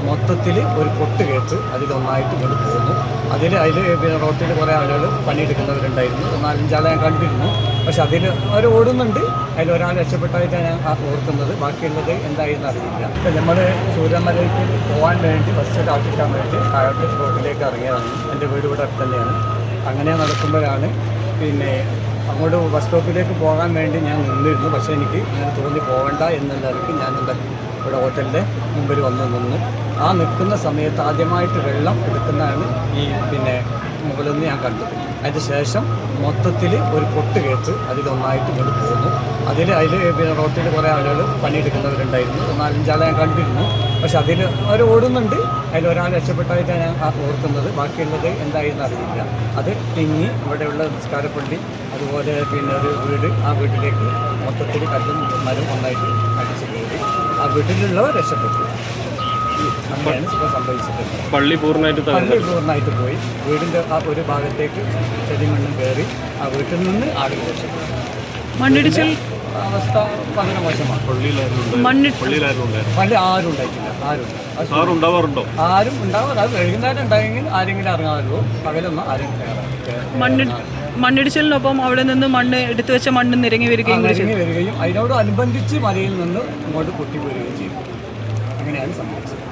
മൊത്തത്തിൽ ഒരു പൊട്ട് കേട്ട് അതിലൊന്നായിട്ട് ഇങ്ങോട്ട് പോന്നു. അതിൽ പിന്നെ റോട്ടിൽ കുറേ ആളുകൾ പണിയെടുക്കുന്നവരുണ്ടായിരുന്നു. 4-5 ഞാൻ കണ്ടിരുന്നു. പക്ഷെ അതിൽ അവർ ഓടുന്നുണ്ട്. അതിലൊരാൾ രക്ഷപ്പെട്ടായിട്ടാണ് ഞാൻ ഓർക്കുന്നത്. ബാക്കിയുള്ളത് എന്തായെന്ന് അറിയില്ല. നമ്മൾ സൂര്യമലയ്ക്ക് പോകാൻ വേണ്ടി ബസ് കാത്തിക്കാൻ വേണ്ടി താഴോട്ട് റോഡിലേക്ക് ഇറങ്ങിയതാണ്. എൻ്റെ വീട് ഇവിടെ അടുത്ത് തന്നെയാണ്. അങ്ങനെ നടക്കുമ്പോഴാണ് പിന്നെ അങ്ങോട്ട് ബസ് സ്റ്റോപ്പിലേക്ക് പോകാൻ വേണ്ടി ഞാൻ നിന്നിരുന്നു. പക്ഷേ എനിക്ക് ഇങ്ങനെ തോന്നി പോകണ്ട എന്നുള്ളവർക്ക് ഞാനെന്താ ഇവിടെ ഹോട്ടലിൻ്റെ മുമ്പിൽ വന്ന് നിന്നു. ആ നിൽക്കുന്ന സമയത്ത് ആദ്യമായിട്ട് വെള്ളം എടുക്കുന്നതാണ് ഈ പിന്നെ മുകളിൽ നിന്ന് ഞാൻ കണ്ടത്. അതിന് ശേഷം മൊത്തത്തിൽ ഒരു പൊട്ട് കേട്ട് അതിലൊന്നായിട്ട് ഇങ്ങോട്ട് പോന്നു. അതിൽ പിന്നെ റോട്ടിൽ കുറേ ആളുകൾ പണിയെടുക്കുന്നവരുണ്ടായിരുന്നു. 4-5 ഞാൻ കണ്ടിരുന്നു. പക്ഷെ അതിൽ അവർ ഓടുന്നുണ്ട്. അതിലൊരാൾ രക്ഷപ്പെട്ടായിട്ടാണ് ഞാൻ ഓർക്കുന്നത്. ബാക്കിയുള്ളത് എന്തായെന്ന് അറിയില്ല. അത് തിങ്ങി ഇവിടെയുള്ള നിസ്കാരപ്പള്ളി അതുപോലെ പിന്നെ ഒരു വീട്, ആ വീട്ടിലേക്ക് മൊത്തത്തിൽ കല്ലും മരം ഒന്നായിട്ട് അടിച്ചു കയറി. ആ വീട്ടിലുള്ളവർ രക്ഷപ്പെട്ടു. അങ്ങനെയാണ് ഇപ്പോൾ സംഭവിച്ചിട്ടുണ്ട്. പള്ളി പൂർണ്ണമായിട്ട് പോയി. വീടിൻ്റെ ആ ഒരു ഭാഗത്തേക്ക് ചെടി മണ്ണും കയറി. ആ വീട്ടിൽ നിന്ന് ആളുകൾ രക്ഷപ്പെട്ടു. മണ്ണിടിച്ചിൽ അവസ്ഥ വളരെ മോശമാണ്. പള്ളി ആരും ഉണ്ടായിട്ടില്ല. ആരും ഉണ്ടാവാറ്. അത് വൈകുന്നേരം ഉണ്ടായെങ്കിൽ ആരെങ്കിലും ഇറങ്ങാറുള്ളൂ. പകലൊന്നും ആരും മണ്ണിടിച്ചിലിനൊപ്പം അവിടെ നിന്ന് മണ്ണ് എടുത്തു വെച്ച മണ്ണ് നിരങ്ങി വരികയും അതിനോടനുബന്ധിച്ച് മലയിൽ നിന്ന് ഇങ്ങോട്ട് പൊട്ടിപ്പോരുകയും ചെയ്തു. അങ്ങനെയാണ് സംഭവിച്ചത്.